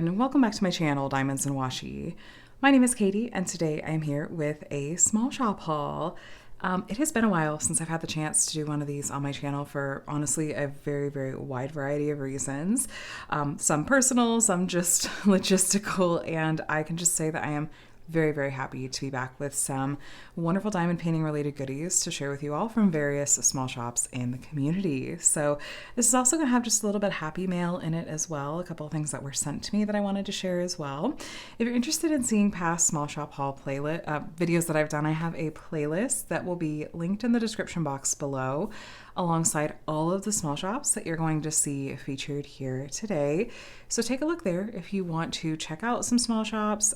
everyone, welcome back to my channel, Diamonds and Washi. My name is Katie and today I am here with a small shop haul. It has been a while since I've had the chance to do one of these on my channel for honestly a very wide variety of reasons. Some personal, some just logistical, and I can just say that I am very happy to be back with some wonderful diamond painting related goodies to share with you all from various small shops in the community. So this is also going to have just a little bit of happy mail in it as well, a couple of things that were sent to me that I wanted to share as well. If you're interested in seeing past small shop haul playlist videos that I've done, I have a playlist that will be linked in the description box below alongside all of the small shops that you're going to see featured here today. So take a look there if you want to check out some small shops,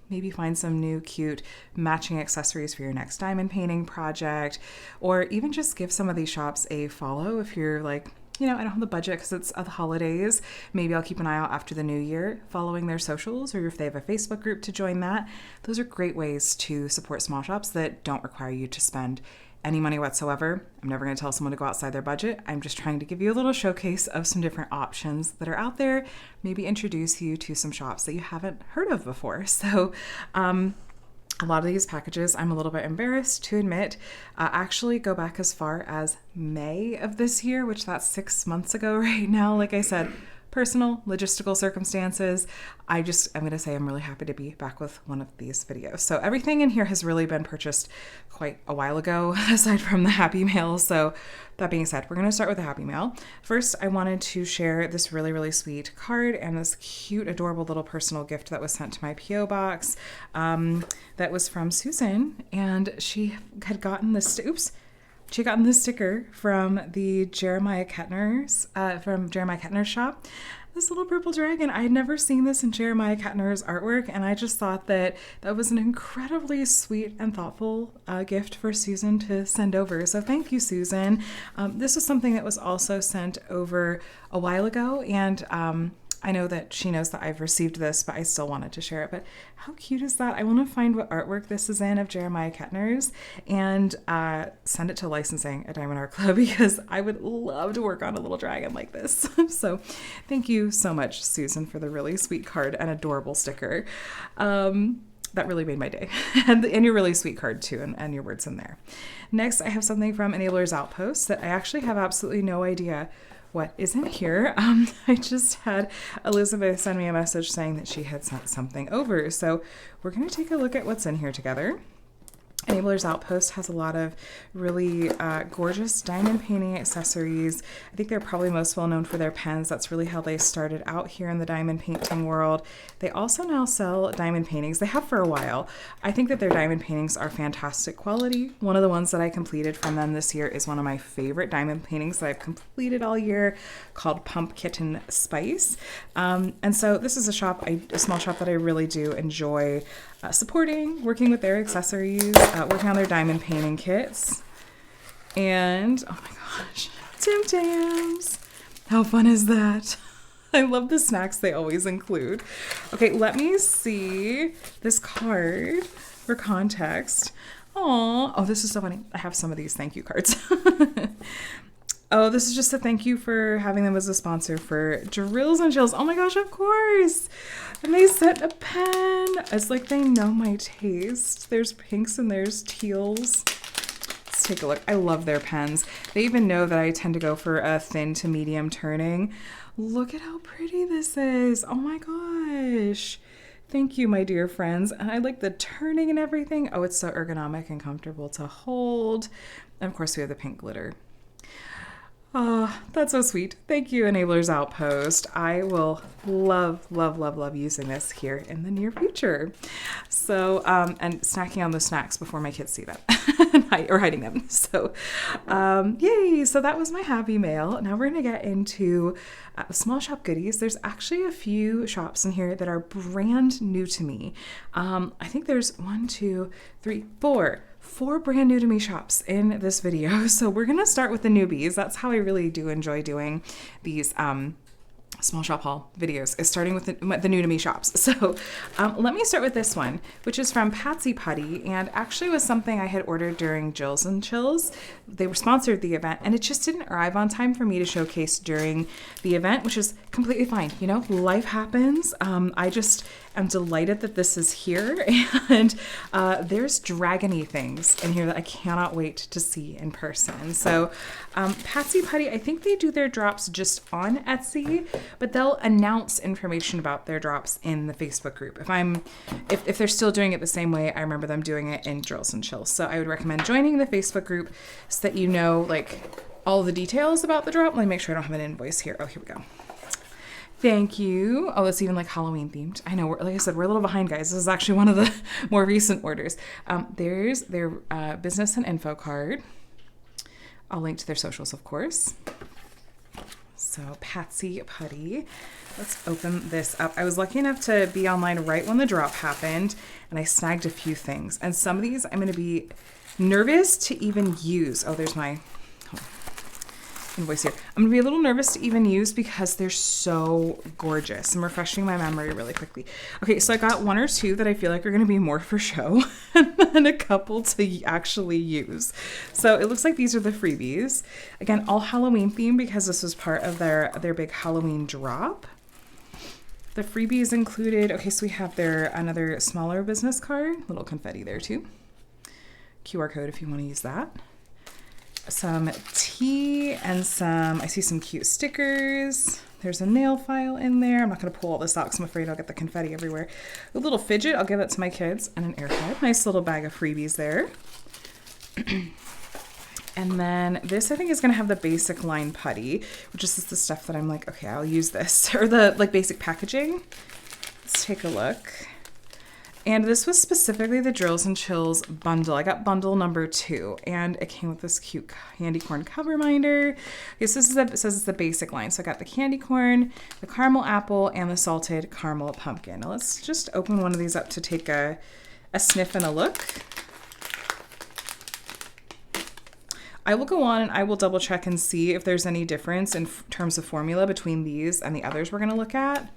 maybe find some new cute matching accessories for your next diamond painting project, or even just give some of these shops a follow if you're like, you know, I don't have the budget because it's the holidays. Maybe I'll keep an eye out after the new year following their socials, or if they have a Facebook group to join that. Those are great ways to support small shops that don't require you to spend any money whatsoever. I'm never going to tell someone to go outside their budget. I'm just trying to give you a little showcase of some different options that are out there, maybe introduce you to some shops that you haven't heard of before. So a lot of these packages, I'm a little bit embarrassed to admit, actually go back as far as May of this year, which that's 6 months ago right now. Like I said, personal, logistical circumstances. I'm going to say I'm really happy to be back with one of these videos. So everything in here has really been purchased quite a while ago, aside from the Happy Mail. So that being said, we're going to start with the Happy Mail. First, I wanted to share this really sweet card and this cute, adorable little personal gift that was sent to my P.O. box. That was from Susan, and she had gotten this, she got this sticker from the Jeremiah Kettner's shop. This little purple dragon. I had never seen this in Jeremiah Kettner's artwork, and I just thought that was an incredibly sweet and thoughtful gift for Susan to send over. So thank you, Susan. This was something that was also sent over a while ago, and I know that she knows that I've received this, but I still wanted to share it. But how cute is that? I want to find what artwork this is in of Jeremiah Kettner's and send it to licensing at Diamond Art Club, because I would love to work on a little dragon like this. So thank you so much, Susan, for the really sweet card and adorable sticker. That really made my day. And your really sweet card too, and your words in there. Next, I have something from Enabler's Outpost that I actually have absolutely no idea what is in here. I just had Elizabeth send me a message saying that she had sent something over. So we're going to take a look at what's in here together. Enabler's Outpost has a lot of really gorgeous diamond painting accessories. I think they're probably most well known for their pens. That's really how they started out here in the diamond painting world. They also now sell diamond paintings. They have for a while. I think that their diamond paintings are fantastic quality. One of the ones that I completed from them this year is one of my favorite diamond paintings that I've completed all year, called Pump Kitten Spice. And so this is a small shop that I really do enjoy supporting, working with their accessories, working on their diamond painting kits. And oh my gosh, Tim Tams! How fun is that? I love the snacks they always include. Okay, let me see this card for context. Aww. Oh, this is so funny. I have some of these thank you cards. Oh, this is just a thank you for having them as a sponsor for Drills and Chills. Oh my gosh, of course. And they sent a pen. It's like they know my taste. There's pinks and there's teals. Let's take a look. I love their pens. They even know that I tend to go for a thin to medium turning. Look at how pretty this is. Oh my gosh. Thank you, my dear friends. And I like the turning and everything. Oh, it's so ergonomic and comfortable to hold. And of course, we have the pink glitter. Oh, that's so sweet. Thank you, Enabler's Outpost. I will love using this here in the near future. So, and snacking on the snacks before my kids see them, or hiding them. So, yay. So that was my Happy Mail. Now we're going to get into small shop goodies. There's actually a few shops in here that are brand new to me. I think there's 4 brand new to me shops in this video. So we're going to start with the newbies. That's how I really do enjoy doing these small shop haul videos is starting with the new to me shops. So let me start with this one, which is from PatsyPutty, and actually was something I had ordered during Jills and Chills. They were sponsored the event, and it just didn't arrive on time for me to showcase during the event, which is completely fine. You know, life happens. I just am delighted that this is here, and there's dragony things in here that I cannot wait to see in person. So PatsyPutty, I think they do their drops just on Etsy, but they'll announce information about their drops in the Facebook group. If they're still doing it the same way I remember them doing it in Drills and Chills. So I would recommend joining the Facebook group so that you know like all the details about the drop. Let me make sure I don't have an invoice here. Oh, here we go. Thank you. Oh, it's even like Halloween themed. I know, like I said, we're a little behind, guys. This is actually one of the more recent orders. There's their business and info card. I'll link to their socials, of course. So PatsyPutty. Let's open this up. I was lucky enough to be online right when the drop happened, and I snagged a few things. And some of these I'm going to be nervous to even use. Oh, there's my invoice here. I'm gonna be a little nervous to even use because they're so gorgeous. I'm refreshing my memory really quickly. Okay, so I got one or two that I feel like are gonna be more for show and then a couple to actually use. So it looks like these are the freebies. Again, all Halloween themed because this was part of their big Halloween drop. The freebies included, okay, so we have another smaller business card, little confetti there too. QR code if you want to use that. Some tea and I see some cute stickers. There's a nail file in there. I'm not going to pull all this out because I'm afraid I'll get the confetti everywhere. A little fidget, I'll give that to my kids, and an AirPod. Nice little bag of freebies there. And then this I think is going to have the basic line putty, which is just the stuff that I'm like, okay, I'll use this. Or the like basic packaging. Let's take a look. And this was specifically the Drills and Chills bundle. I got bundle number 2, and it came with this cute candy corn cover minder. Okay, so it says it's the basic line. So I got the candy corn, the caramel apple, and the salted caramel pumpkin. Now let's just open one of these up to take a sniff and a look. I will go on and I will double check and see if there's any difference in terms of formula between these and the others we're going to look at.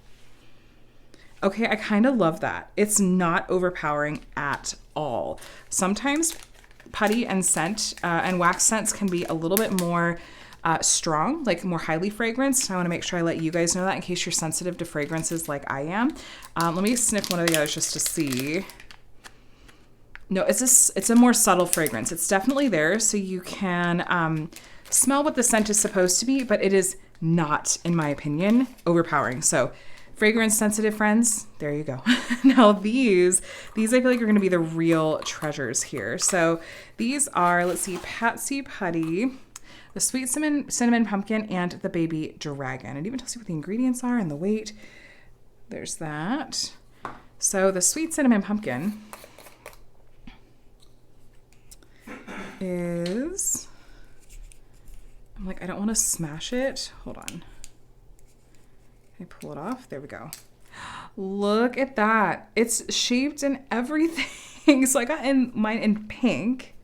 Okay, I kind of love that. It's not overpowering at all. Sometimes putty and scent and wax scents can be a little bit more strong, like more highly fragranced. I want to make sure I let you guys know that in case you're sensitive to fragrances like I am. Let me sniff one of the others just to see. No, it's a more subtle fragrance. It's definitely there, so you can smell what the scent is supposed to be, but it is not, in my opinion, overpowering. So fragrance sensitive friends, there you go. Now these I feel like are going to be the real treasures here. So these are, let's see, PatsyPutty, the sweet cinnamon pumpkin, and the baby dragon. It even tells you what the ingredients are and the weight. There's that. So the sweet cinnamon pumpkin is, I'm like, I don't want to smash it. Hold on. I pull it off. There we go. Look at that. It's shaped and everything. So I got mine in pink.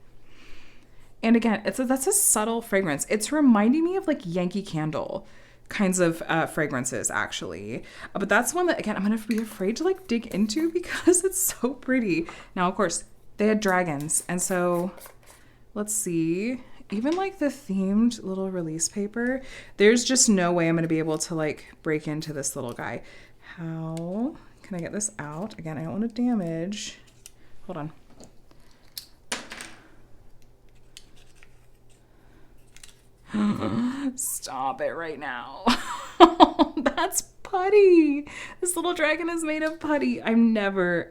And again, that's a subtle fragrance. It's reminding me of like Yankee Candle kinds of fragrances actually. But that's one that, again, I'm going to be afraid to like dig into because it's so pretty. Now, of course, they had dragons. And so let's see. Even like the themed little release paper, there's just no way I'm going to be able to like break into this little guy. How can I get this out? Again, I don't want to damage. Hold on. Stop it right now. That's putty. This little dragon is made of putty. I'm never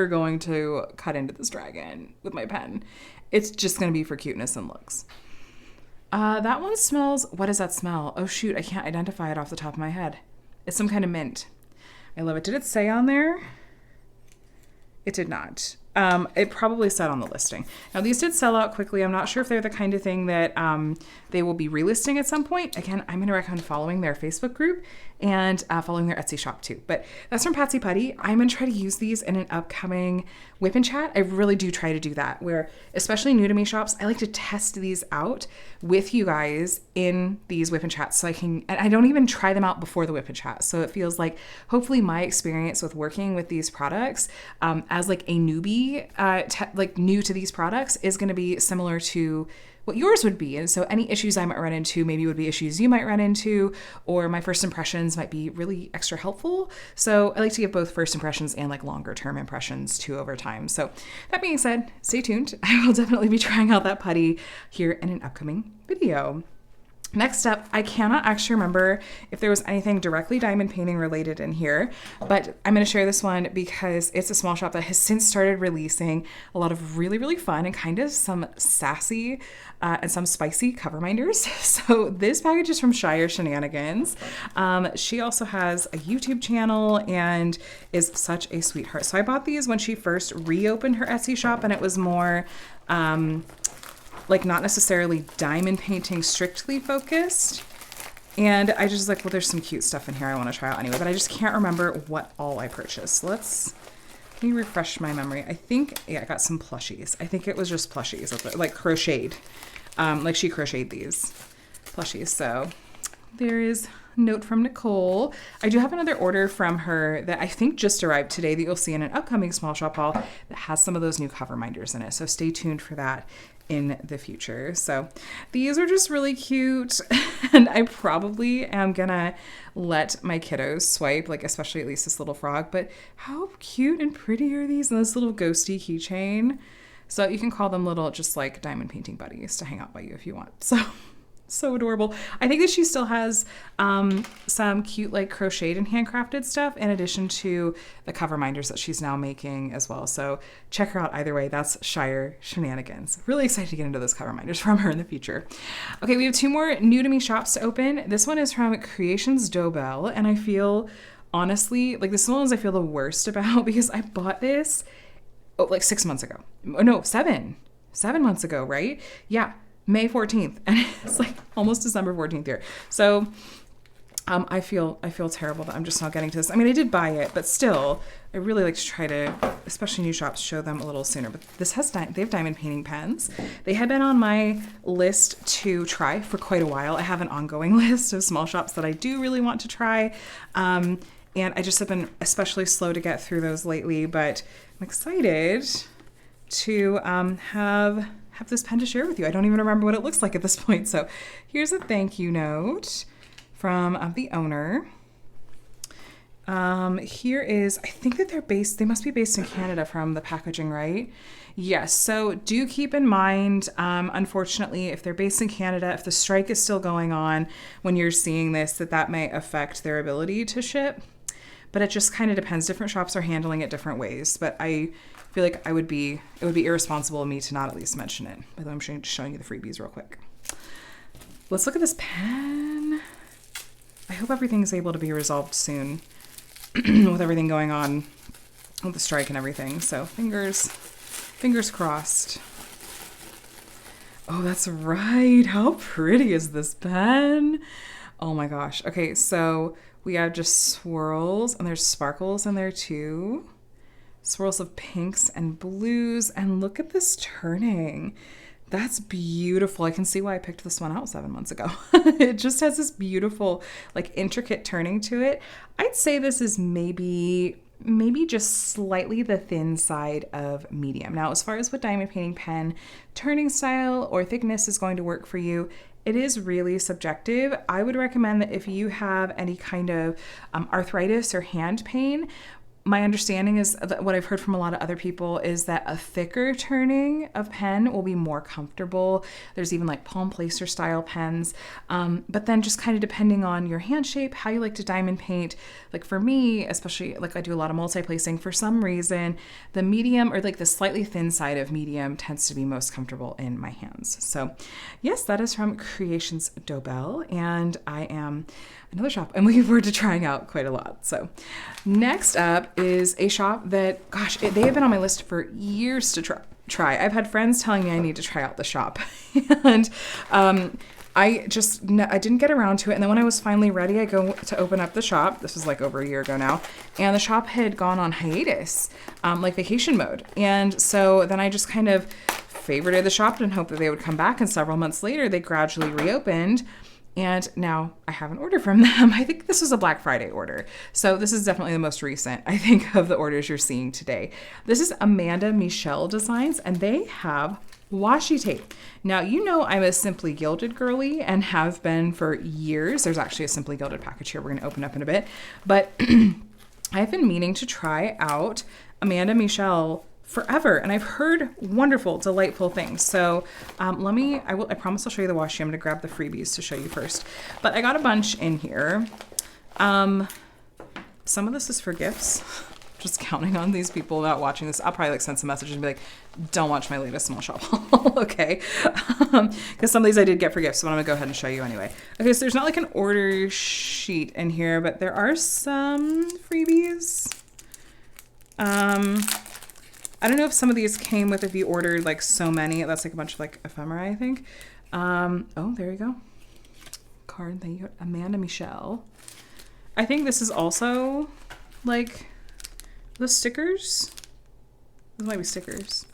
going to cut into this dragon with my pen. It's just going to be for cuteness and looks. That one smells, what does that smell? Oh shoot, I can't identify it off the top of my head. It's some kind of mint. I love it. Did it say on there? It did not. It probably said on the listing. Now, these did sell out quickly. I'm not sure if they're the kind of thing that they will be relisting at some point. Again, I'm going to recommend following their Facebook group and following their Etsy shop too. But that's from Patsy Putty. I'm going to try to use these in an upcoming whip and chat. I really do try to do that, where especially new to me shops, I like to test these out with you guys in these whip and chats so and I don't even try them out before the whip and chat. So it feels like hopefully my experience with working with these products as like a newbie, like new to these products, is going to be similar to what yours would be. And so any issues I might run into maybe would be issues you might run into, or my first impressions might be really extra helpful. So I like to give both first impressions and like longer term impressions too over time. So that being said, stay tuned. I will definitely be trying out that putty here in an upcoming video. Next up, I cannot actually remember if there was anything directly diamond painting related in here, but I'm going to share this one because it's a small shop that has since started releasing a lot of really, really fun and kind of some sassy and some spicy cover minders. So this package is from Shire Shenanigans. She also has a YouTube channel and is such a sweetheart. So I bought these when she first reopened her Etsy shop, and it was more like not necessarily diamond painting strictly focused. And I just like, well, there's some cute stuff in here I want to try out anyway, but I just can't remember what all I purchased. Let me refresh my memory. I think, yeah, I got some plushies. I think it was just plushies, like crocheted. Like she crocheted these plushies. So there is a note from Nicole. I do have another order from her that I think just arrived today that you'll see in an upcoming small shop haul that has some of those new cover minders in it. So stay tuned for that in the future. So these are just really cute, and I probably am gonna let my kiddos swipe, like especially at least this little frog. But how cute and pretty are these? And this little ghosty keychain. So you can call them little just like diamond painting buddies to hang out by you if you want. So adorable. I think that she still has some cute like crocheted and handcrafted stuff in addition to the cover minders that she's now making as well. So check her out either way. That's Shire Shenanigans. Really excited to get into those cover minders from her in the future. Okay, we have two more new to me shops to open. This one is from Creations Dobell, and I feel honestly like this is one of the ones I feel the worst about because I bought this like 6 months ago. No, 7 months ago, right? Yeah. May 14th, and it's like almost December 14th here. So I feel terrible that I'm just not getting to this. I mean, I did buy it, but still, I really like to try to, especially new shops, show them a little sooner. But this has they have diamond painting pens. They had been on my list to try for quite a while. I have an ongoing list of small shops that I do really want to try, and I just have been especially slow to get through those lately. But I'm excited to have this pen to share with you. I don't even remember what it looks like at this point. So here's a thank you note from the owner. Here is, I think that they must be based in Canada from the packaging, right? Yes. So do keep in mind, unfortunately, if they're based in Canada, if the strike is still going on when you're seeing this, that may affect their ability to ship. But it just kind of depends. Different shops are handling it different ways. But I feel like it would be irresponsible of me to not at least mention it. By the way, I'm showing you the freebies real quick. Let's look at this pen. I hope everything's able to be resolved soon with everything going on with the strike and everything. So fingers crossed. Oh, that's right. How pretty is this pen? Oh my gosh. Okay, so we have just swirls, and there's sparkles in there too. Swirls of pinks and blues, and look at this turning. That's beautiful. I can see why I picked this one out 7 months ago. It just has this beautiful, like intricate turning to it. I'd say this is maybe just slightly the thin side of medium. Now, as far as what diamond painting pen turning style or thickness is going to work for you, it is really subjective. I would recommend that if you have any kind of arthritis or hand pain, my understanding is that what I've heard from a lot of other people is that a thicker turning of pen will be more comfortable. There's even like palm placer style pens. But then just kind of depending on your hand shape, how you like to diamond paint. Like for me, especially like I do a lot of multi-placing, for some reason, the medium or like the slightly thin side of medium tends to be most comfortable in my hands. So yes, that is from Creations Dobell, and I am another shop I'm looking forward to trying out quite a lot. So next up, is a shop that, gosh, they have been on my list for years to try. I've had friends telling me I need to try out the shop. And I didn't get around to it. And then when I was finally ready, I go to open up the shop. This was like over a year ago now. And the shop had gone on hiatus, like vacation mode. And so then I just kind of favorited the shop and hoped that they would come back. And several months later, they gradually reopened. And now I have an order from them. I think this was a Black Friday order. So this is definitely the most recent, I think, of the orders you're seeing today. This is Amanda Mischell Designs, and they have washi tape. Now, you know I'm a Simply Gilded girly and have been for years. There's actually a Simply Gilded package here we're going to open up in a bit. But I've been meaning to try out Amanda Mischell forever, and I've heard wonderful, delightful things. So I promise I'll show you the washi. I'm going to grab the freebies to show you first. But I got a bunch in here. Some of this is for gifts. Just counting on these people not watching this. I'll probably like send some messages and be like, don't watch my latest small shop haul, okay? Because some of these I did get for gifts, so I'm gonna go ahead and show you anyway. Okay, so there's not like an order sheet in here, but there are some freebies. I don't know if some of these came with if you ordered like so many. That's like a bunch of like ephemera, I think. Oh, there you go. Card, thank you, Amanda Mischell. I think this is also like the stickers. Those might be stickers.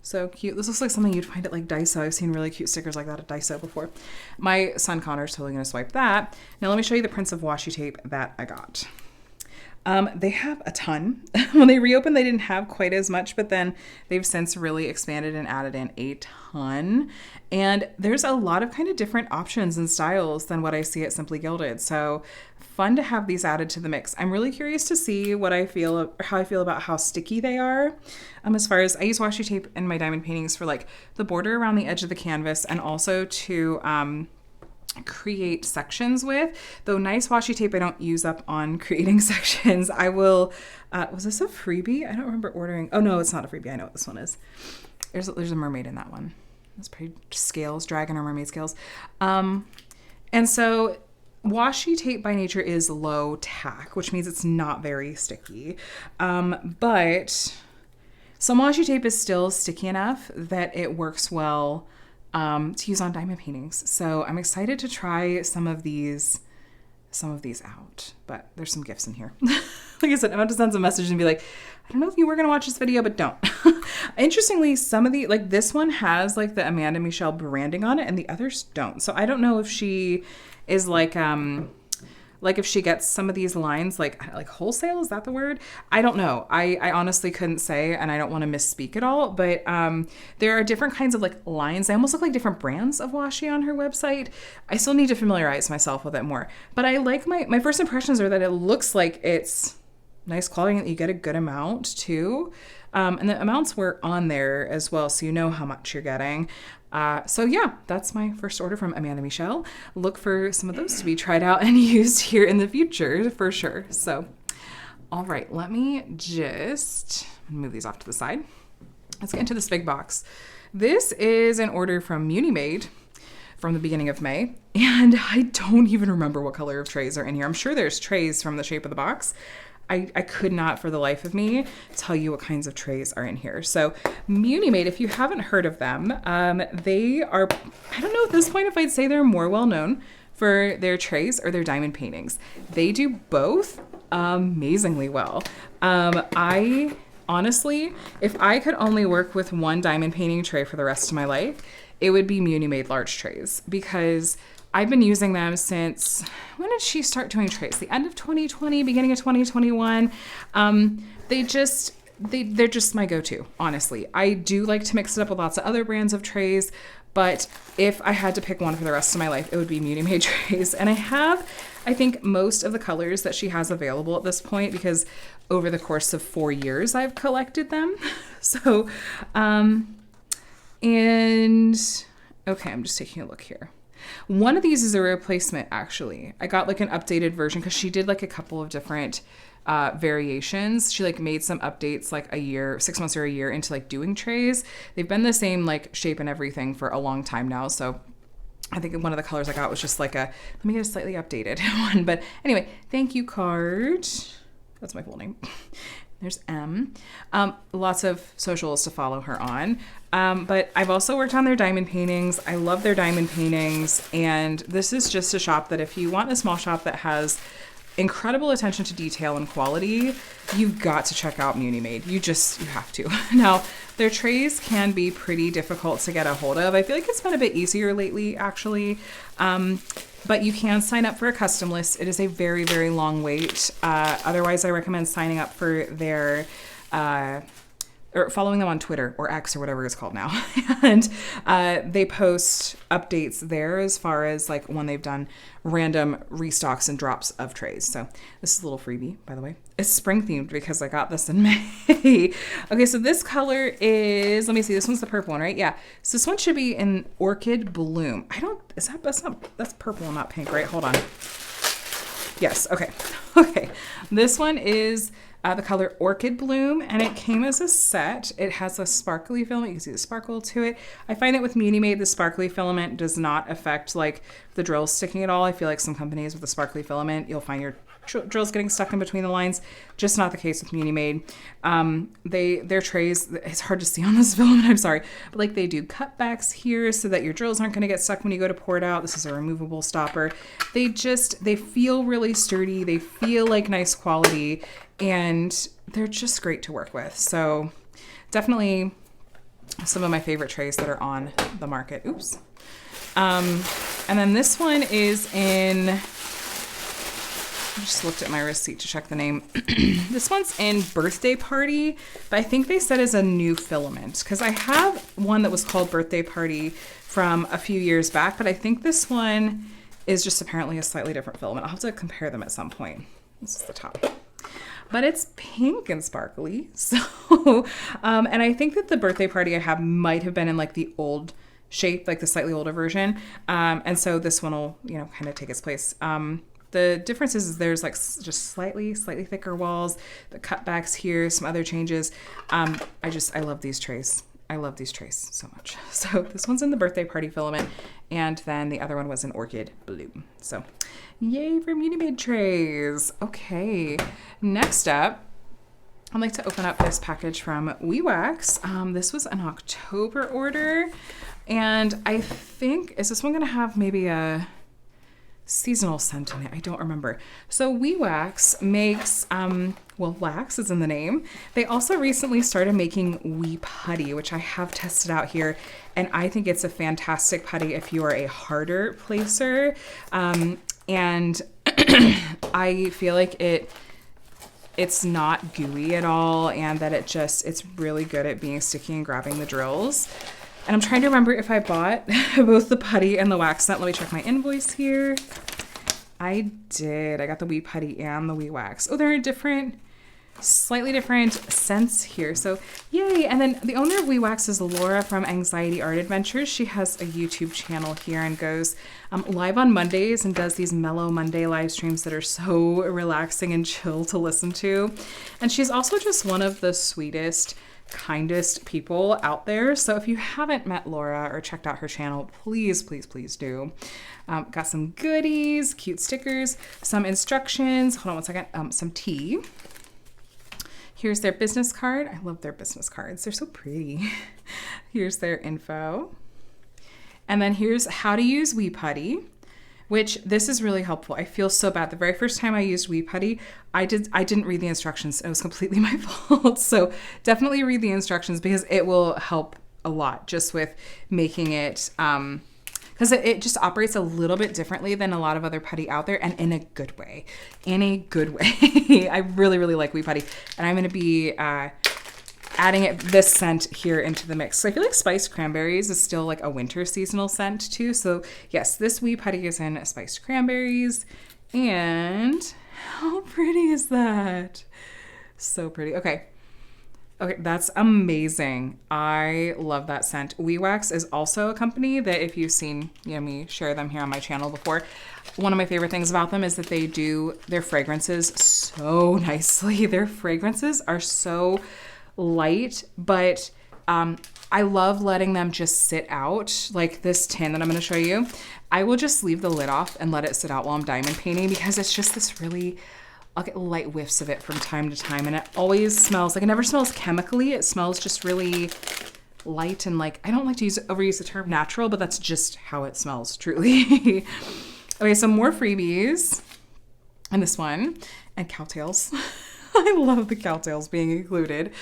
So cute. This looks like something you'd find at like Daiso. I've seen really cute stickers like that at Daiso before. My son Connor's totally gonna swipe that. Now let me show you the prints of washi tape that I got. They have a ton. When they reopened, they didn't have quite as much, but then they've since really expanded and added in a ton. And there's a lot of kind of different options and styles than what I see at Simply Gilded. So fun to have these added to the mix. I'm really curious to see how I feel about how sticky they are. As far as I use washi tape in my diamond paintings for like the border around the edge of the canvas, and also to create sections with. Though nice washi tape I don't use up on creating sections. I will, was this a freebie? I don't remember ordering. Oh no, it's not a freebie. I know what this one is. There's a mermaid in that one. That's pretty scales, dragon or mermaid scales. And so washi tape by nature is low tack, which means it's not very sticky. But some washi tape is still sticky enough that it works well to use on diamond paintings. So I'm excited to try some of these out, but there's some gifts in here. Like I said, I'm about to send some messages and be like, I don't know if you were going to watch this video, but don't. Interestingly, some of the, like this one has like the Amanda Mischell branding on it and the others don't. So I don't know if she is like if she gets some of these lines, like wholesale, is that the word? I don't know. I honestly couldn't say, and I don't want to misspeak at all, but there are different kinds of like lines. They almost look like different brands of washi on her website. I still need to familiarize myself with it more, but I like my first impressions are that it looks like it's nice quality and that you get a good amount too. And the amounts were on there as well, so you know how much you're getting. So yeah, that's my first order from Amanda Mischell. Look for some of those to be tried out and used here in the future for sure. So, all right, let me just move these off to the side. Let's get into this big box. This is an order from Munimade from the beginning of May, and I don't even remember what color of trays are in here. I'm sure there's trays from the shape of the box. I could not for the life of me tell you what kinds of trays are in here. So Munimade, if you haven't heard of them, they are, I don't know at this point if I'd say they're more well known for their trays or their diamond paintings. They do both amazingly well. I honestly, if I could only work with one diamond painting tray for the rest of my life, it would be Munimade large trays, because I've been using them since, when did she start doing trays? The end of 2020, beginning of 2021. They're just my go-to, honestly. I do like to mix it up with lots of other brands of trays, but if I had to pick one for the rest of my life, it would be Munimade trays. And I have, I think, most of the colors that she has available at this point, because over the course of 4 years, I've collected them. So, and okay, I'm just taking a look here. One of these is a replacement, actually. I got like an updated version because she did like a couple of different variations. She like made some updates like 6 months or a year into like doing trays. They've been the same like shape and everything for a long time now. So I think one of the colors I got was just like let me get a slightly updated one. But anyway, thank you card. That's my full name. There's M. Lots of socials to follow her on. But I've also worked on their diamond paintings. I love their diamond paintings. And this is just a shop that if you want a small shop that has incredible attention to detail and quality, you've got to check out Munimade. You have to. Now, their trays can be pretty difficult to get a hold of. I feel like it's been a bit easier lately, actually. But you can sign up for a custom list. It is a very, very long wait. Otherwise, I recommend signing up for their, or following them on Twitter or X or whatever it's called now. And they post updates there as far as like when they've done random restocks and drops of trays. So this is a little freebie, by the way. It's spring themed because I got this in May. Okay, so this color is, let me see, this one's the purple one, right? Yeah. So this one should be in Orchid Bloom. That's purple and not pink, right? Hold on. Yes, okay. Okay. This one is the color Orchid Bloom, and it came as a set. It has a sparkly filament. You can see the sparkle to it. I find that with Munimade, the sparkly filament does not affect like the drills sticking at all. I feel like some companies with the sparkly filament, you'll find your drills getting stuck in between the lines. Just not the case with Munimade. Their trays, it's hard to see on this filament, I'm sorry, but like they do cutbacks here so that your drills aren't going to get stuck when you go to pour it out. This is a removable stopper. They feel really sturdy. They feel like nice quality, and they're just great to work with. So definitely some of my favorite trays that are on the market. Oops. And then this one is in, I just looked at my receipt to check the name. This one's in Birthday Party, but I think they said is a new filament because I have one that was called Birthday Party from a few years back, but I think this one is just apparently a slightly different filament. I'll have to compare them at some point. This is the top. But it's pink and sparkly. So, and I think that the Birthday Party I have might have been in like the old shape, like the slightly older version. And so this one will, kind of take its place. The difference is there's like just slightly thicker walls, the cutbacks here, some other changes. I love these trays. I love these trays so much. So this one's in the Birthday Party filament, and then the other one was in Orchid Bloom. So yay for Munimade trays. Okay, next up, I'd like to open up this package from Weewax. This was an October order, and I think, is this one gonna have maybe a seasonal scent in it? I don't remember. So Weewax makes, wax is in the name. They also recently started making Wee Putty, which I have tested out here, and I think it's a fantastic putty if you are a harder placer. And I feel like it's not gooey at all, and that it's really good at being sticky and grabbing the drills. And I'm trying to remember if I bought both the putty and the wax scent. Let me check my invoice here. I did. I got the Wee Putty and the Wee Wax. Oh, they're in slightly different scents here. So yay. And then the owner of Wee Wax is Laura from Anxiety Art Adventures. She has a YouTube channel here and goes live on Mondays and does these mellow Monday live streams that are so relaxing and chill to listen to. And she's also just one of the sweetest, kindest people out there. So if you haven't met Laura or checked out her channel, please, please, please do. Got some goodies, cute stickers, some instructions. Hold on one second. Some tea. Here's their business card. I love their business cards. They're so pretty. Here's their info. And then here's how to use Wee Putty, which this is really helpful. I feel so bad. The very first time I used Wee Putty, I didn't read the instructions. It was completely my fault. So definitely read the instructions because it will help a lot just with making it, because it just operates a little bit differently than a lot of other putty out there, and in a good way. In a good way. I really, really like Wee Putty, and I'm going to be adding this scent here into the mix. So I feel like spiced cranberries is still like a winter seasonal scent too. So yes, this Wee Putty is in spiced cranberries, and how pretty is that? So pretty. Okay, that's amazing. I love that scent. Weewax is also a company that if you've seen me share them here on my channel before, one of my favorite things about them is that they do their fragrances so nicely. Their fragrances are so light, but I love letting them just sit out. Like this tin that I'm going to show you, I will just leave the lid off and let it sit out while I'm diamond painting because it's just this really I'll get light whiffs of it from time to time, and it always smells like, it never smells chemically. It smells just really light and like, I don't like to overuse the term natural, but that's just how it smells truly. Okay, so more freebies and this one, and cowtails. I love the cowtails being included.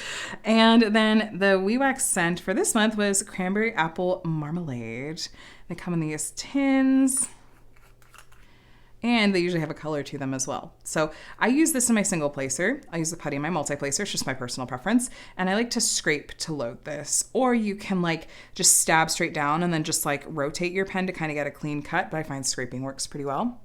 And then the Weewax scent for this month was cranberry apple marmalade. They come in these tins, and they usually have a color to them as well. So I use this in my single placer. I use the putty in my multi-placer. It's just my personal preference. And I like to scrape to load this. Or you can like just stab straight down and then just like rotate your pen to kind of get a clean cut. But I find scraping works pretty well.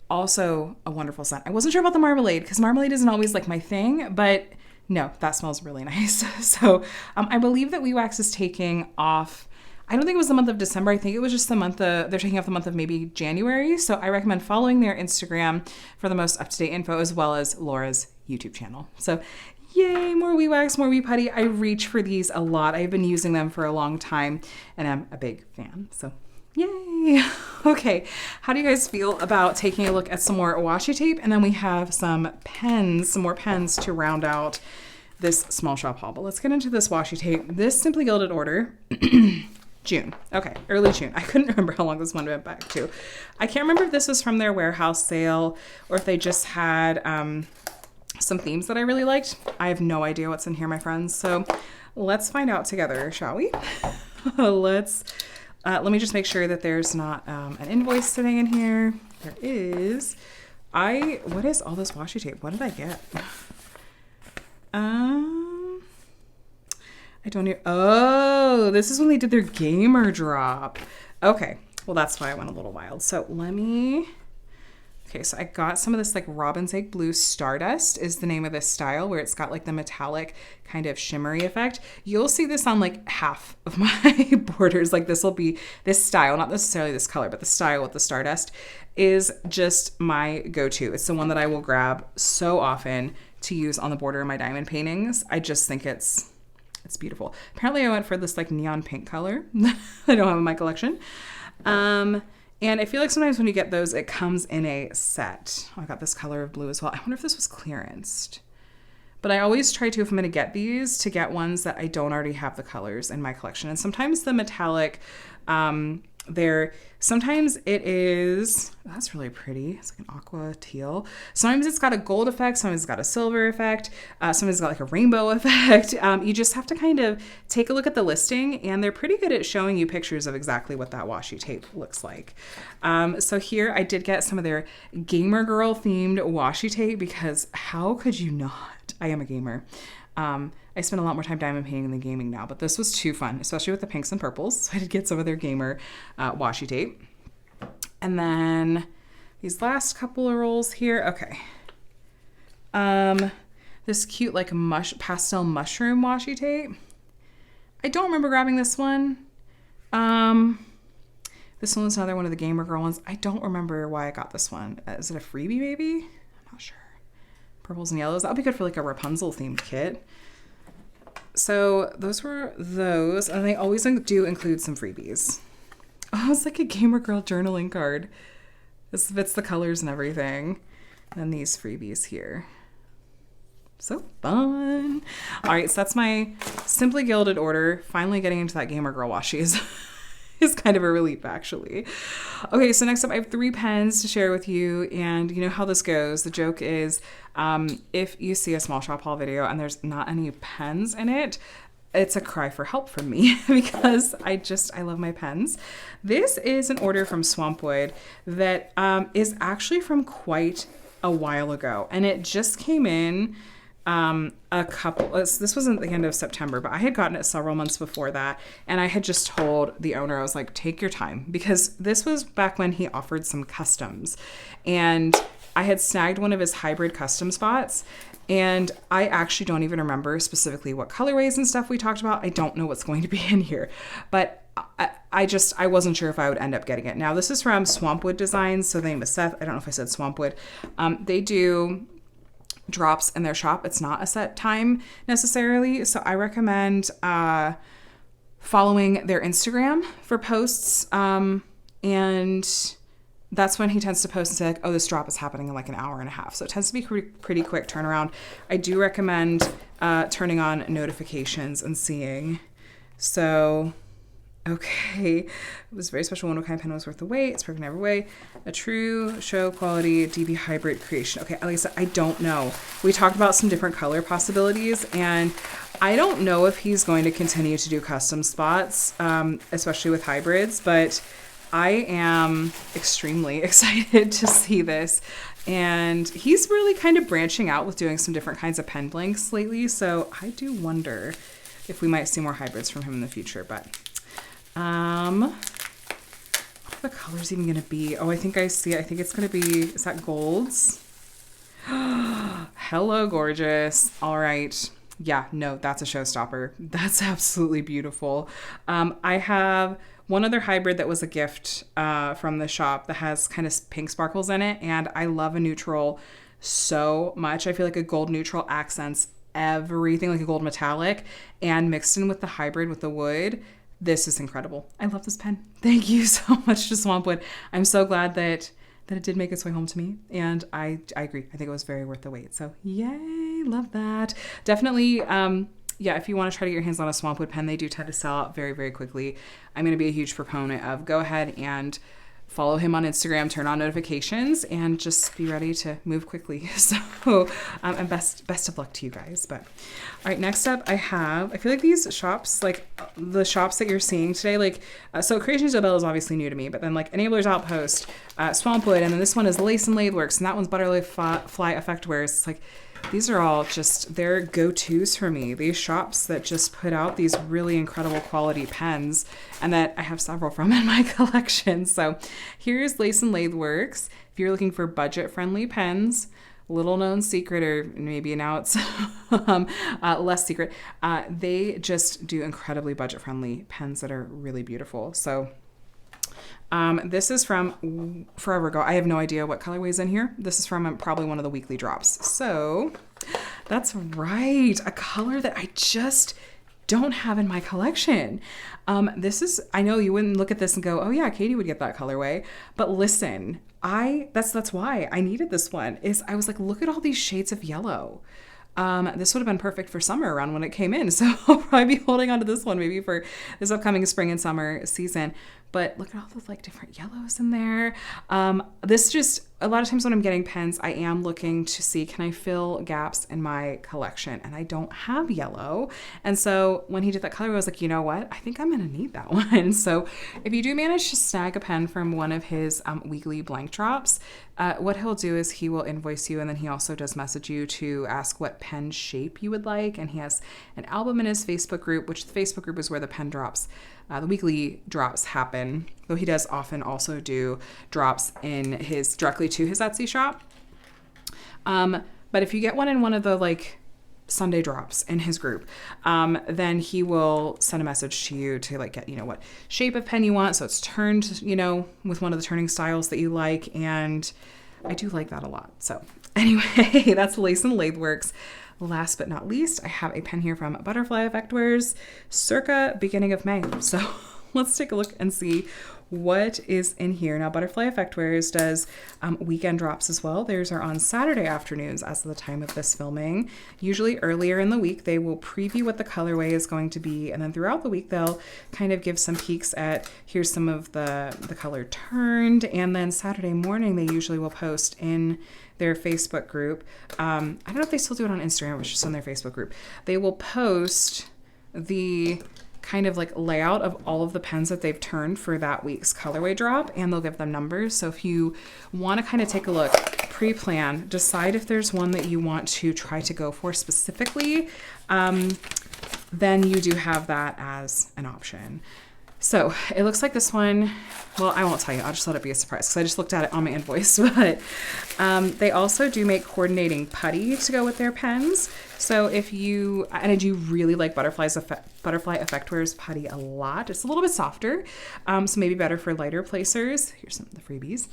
Also a wonderful scent. I wasn't sure about the marmalade because marmalade isn't always like my thing, but no, that smells really nice. So I believe that Weewax is taking off, I don't think it was the month of December. I think it was just the month of, they're taking off the month of maybe January. So I recommend following their Instagram for the most up-to-date info, as well as Laura's YouTube channel. So yay, more Weewax, more Wee Putty. I reach for these a lot. I've been using them for a long time and I'm a big fan. So yay. Okay, how do you guys feel about taking a look at some more washi tape? And then we have some pens, some more pens to round out this small shop haul. But let's get into this washi tape. This Simply Gilded order, June. Okay, early June. I couldn't remember how long this one went back to. I can't remember if this was from their warehouse sale or if they just had some themes that I really liked. I have no idea what's in here, my friends. So let's find out together, shall we? Let me just make sure that there's not an invoice sitting in here. There is. What is all this washi tape? What did I get? I don't know. Oh, this is when they did their gamer drop. Okay. Well, that's why I went a little wild. So okay, so I got some of this like Robin's Egg Blue Stardust is the name of this style, where it's got like the metallic kind of shimmery effect. You'll see this on like half of my borders. Like this will be this style, not necessarily this color, but the style with the Stardust is just my go-to. It's the one that I will grab so often to use on the border of my diamond paintings. I just think it's beautiful. Apparently I went for this like neon pink color. I don't have in my collection. And I feel like sometimes when you get those, it comes in a set. Oh, I got this color of blue as well. I wonder if this was clearanced. But I always try to, if I'm going to get these, to get ones that I don't already have the colors in my collection. And sometimes the metallic, sometimes it is, that's really pretty. It's like an aqua teal. Sometimes it's got a gold effect. Sometimes it's got a silver effect. Sometimes it's got like a rainbow effect. You just have to kind of take a look at the listing, and they're pretty good at showing you pictures of exactly what that washi tape looks like. So here I did get some of their gamer girl themed washi tape, because how could you not? I am a gamer. I spend a lot more time diamond painting than gaming now, but this was too fun, especially with the pinks and purples. So I did get some of their gamer washi tape. And then these last couple of rolls here. Okay. This cute like pastel mushroom washi tape. I don't remember grabbing this one. This one was another one of the gamer girl ones. I don't remember why I got this one. Is it a freebie maybe? I'm not sure. Purples and yellows. That'll be good for like a Rapunzel themed kit. So those were those, and they always do include some freebies. Oh, it's like a gamer girl journaling card. This fits the colors and everything. And then these freebies here. So fun. All right, so that's my Simply Gilded order. Finally getting into that gamer girl washi is kind of a relief, actually. Okay, so next up I have 3 pens to share with you, and you know how this goes. The joke is if you see a small shop haul video and there's not any pens in it, it's a cry for help from me because I love my pens. This is an order from Swampwood that is actually from quite a while ago, and it just came in this wasn't the end of September, but I had gotten it several months before that, and I had just told the owner, I was like, take your time, because this was back when he offered some customs, and I had snagged one of his hybrid custom spots, and I actually don't even remember specifically what colorways and stuff we talked about. I don't know what's going to be in here, but I wasn't sure if I would end up getting it. Now, this is from Swampwood Designs, so the name is Seth. I don't know if I said Swampwood. They do drops in their shop. It's not a set time necessarily, so I recommend following their Instagram for posts, and that's when he tends to post and say like, oh, this drop is happening in like an hour and a half. So it tends to be pretty quick turnaround. I do recommend turning on notifications and seeing. So, okay. It was a very special one. What kind of pen was worth the wait? It's perfect in every way. A true show quality DB hybrid creation. Okay, like I said, I don't know. We talked about some different color possibilities, and I don't know if he's going to continue to do custom spots, especially with hybrids, but I am extremely excited to see this. And he's really kind of branching out with doing some different kinds of pen blanks lately. So I do wonder if we might see more hybrids from him in the future. But what are the colors even going to be? Oh, I think I see it. I think it's going to be, is that golds? Hello, gorgeous. All right. Yeah, no, that's a showstopper. That's absolutely beautiful. I have one other hybrid that was a gift from the shop that has kind of pink sparkles in it, and I love a neutral so much. I feel like a gold neutral accents everything, like a gold metallic, and mixed in with the hybrid with the wood. This is incredible. I love this pen. Thank you so much to Swampwood. I'm so glad that it did make its way home to me, and I agree. I think it was very worth the wait. So yay, love that. Definitely, yeah, if you want to try to get your hands on a Swampwood pen, they do tend to sell out very, very quickly. I'm going to be a huge proponent of go ahead and follow him on Instagram, turn on notifications, and just be ready to move quickly. So, and best of luck to you guys. But all right, next up I feel like these shops, like the shops that you're seeing today, like, so Creations Dobell is obviously new to me, but then like Enablers Outpost, Swampwood, and then this one is Lace and Lathe Works, and that one's Butterfly Effect Wears. It's like, these are all just, they're go-tos for me. These shops that just put out these really incredible quality pens, and that I have several from in my collection. So here's Lace and Lathe Works. If you're looking for budget-friendly pens, little known secret, or maybe now it's less secret, they just do incredibly budget-friendly pens that are really beautiful. So this is from forever ago. I have no idea what colorway is in here. This is from probably one of the weekly drops. So that's right. A color that I just don't have in my collection. This is, I know you wouldn't look at this and go, oh yeah, Katie would get that colorway. But listen, that's why I needed this one. I was like, look at all these shades of yellow. This would have been perfect for summer around when it came in. So I'll probably be holding on to this one maybe for this upcoming spring and summer season. But look at all those like different yellows in there. This just, a lot of times when I'm getting pens, I am looking to see, can I fill gaps in my collection? And I don't have yellow. And so when he did that color, I was like, you know what? I think I'm going to need that one. So if you do manage to snag a pen from one of his weekly blank drops, what he'll do is he will invoice you, and then he also does message you to ask what pen shape you would like. And he has an album in his Facebook group, which the Facebook group is where the pen drops, the weekly drops happen. Though he does often also do drops in directly to his Etsy shop. But if you get one in one of the like Sunday drops in his group, then he will send a message to you to like get, what shape of pen you want. So it's turned, with one of the turning styles that you like. And I do like that a lot. So anyway, that's Lace and Lathe Works. Last but not least, I have a pen here from Butterfly Effect Wears circa beginning of May. So let's take a look and see what is in here. Now, Butterfly Effect Wears does weekend drops as well. Theirs are on Saturday afternoons as of the time of this filming. Usually earlier in the week, they will preview what the colorway is going to be. And then throughout the week, they'll kind of give some peeks at, here's some of the color turned. And then Saturday morning, they usually will post in their Facebook group. I don't know if they still do it on Instagram, but it's just on their Facebook group. They will post the kind of like layout of all of the pens that they've turned for that week's colorway drop, and they'll give them numbers. So if you want to kind of take a look, pre-plan, decide if there's one that you want to try to go for specifically, then you do have that as an option. So it looks like this one, well, I won't tell you, I'll just let it be a surprise because I just looked at it on my invoice, but they also do make coordinating putty to go with their pens. So if you, and I do really like Butterfly Effect Wears putty a lot. It's a little bit softer, so maybe better for lighter placers. Here's some of the freebies.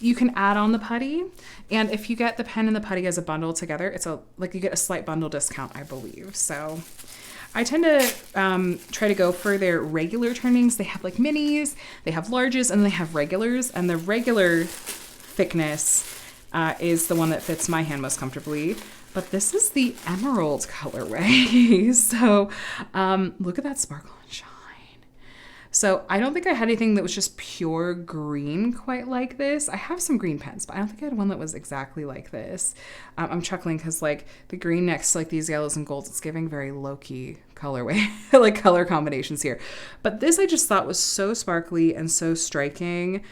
You can add on the putty, and if you get the pen and the putty as a bundle together, you get a slight bundle discount, I believe. So I tend to try to go for their regular turnings. They have like minis, they have larges, and they have regulars. And the regular thickness is the one that fits my hand most comfortably. But this is the emerald colorway. So look at that sparkle and shine. So I don't think I had anything that was just pure green quite like this. I have some green pens, but I don't think I had one that was exactly like this. I'm chuckling because like the green next to like these yellows and golds, it's giving very low-key colorway, like color combinations here. But this I just thought was so sparkly and so striking.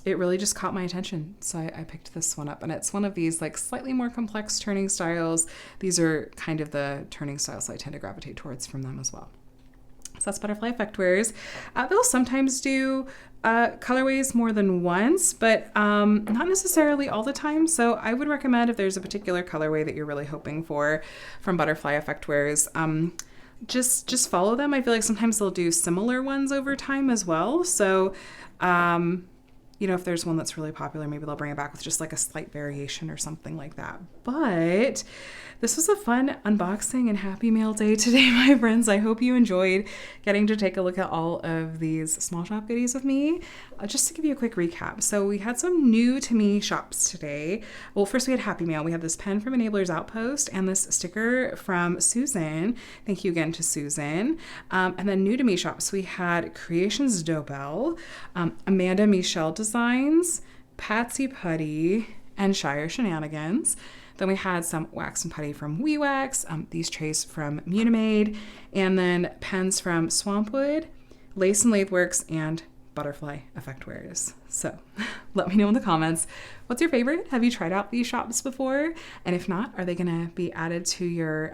It really just caught my attention. So I picked this one up, and it's one of these like slightly more complex turning styles. These are kind of the turning styles I tend to gravitate towards from them as well. So that's Butterfly Effect Wears. They'll sometimes do colorways more than once, but not necessarily all the time. So I would recommend if there's a particular colorway that you're really hoping for from Butterfly Effect Wears, just follow them. I feel like sometimes they'll do similar ones over time as well. So, you know, if there's one that's really popular, maybe they'll bring it back with just like a slight variation or something like that. But this was a fun unboxing and happy mail day today, my friends. I hope you enjoyed getting to take a look at all of these small shop goodies with me. Just to give you a quick recap. So we had some new to me shops today. Well, first we had happy mail. We had this pen from Enablers Outpost and this sticker from Susan. Thank you again to Susan. And then new to me shops, we had Creations Dobell, Amanda Mischell Designs, PatsyPutty, and Shire Shenanigans. Then we had some wax and putty from Weewax, these trays from Munimade, and then pens from Swampwood, Lace and Lathe Works, and Butterfly Effect Wears. So let me know in the comments, what's your favorite? Have you tried out these shops before? And if not, are they gonna be added to your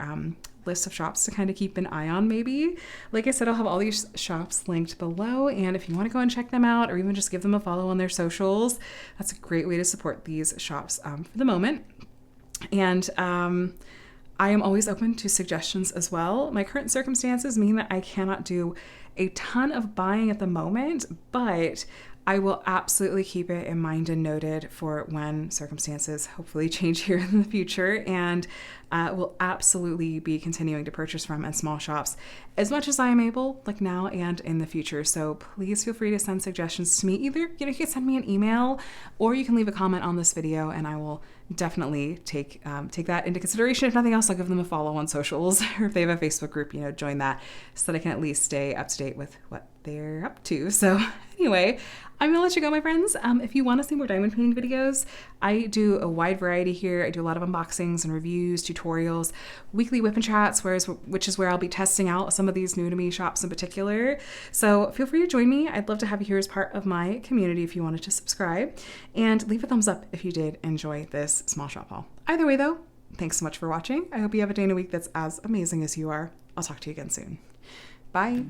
list of shops to kind of keep an eye on maybe? Like I said, I'll have all these shops linked below, and if you want to go and check them out or even just give them a follow on their socials, that's a great way to support these shops for the moment. And I am always open to suggestions as well. My current circumstances mean that I cannot do a ton of buying at the moment, but I will absolutely keep it in mind and noted for when circumstances hopefully change here in the future, and will absolutely be continuing to purchase from and small shops as much as I am able, like now and in the future. So please feel free to send suggestions to me. Either you can send me an email or you can leave a comment on this video, and I will definitely take that into consideration. If nothing else, I'll give them a follow on socials, or if they have a Facebook group, join that so that I can at least stay up to date with what they're up to. So anyway, I'm gonna let you go, my friends. If you want to see more diamond painting videos, I do a wide variety here. I do a lot of unboxings and reviews, tutorials, weekly whip and chats, which is where I'll be testing out some of these new to me shops in particular. So feel free to join me. I'd love to have you here as part of my community if you wanted to subscribe, and leave a thumbs up if you did enjoy this small shop haul. Either way though, thanks so much for watching. I hope you have a day and a week that's as amazing as you are. I'll talk to you again soon. Bye.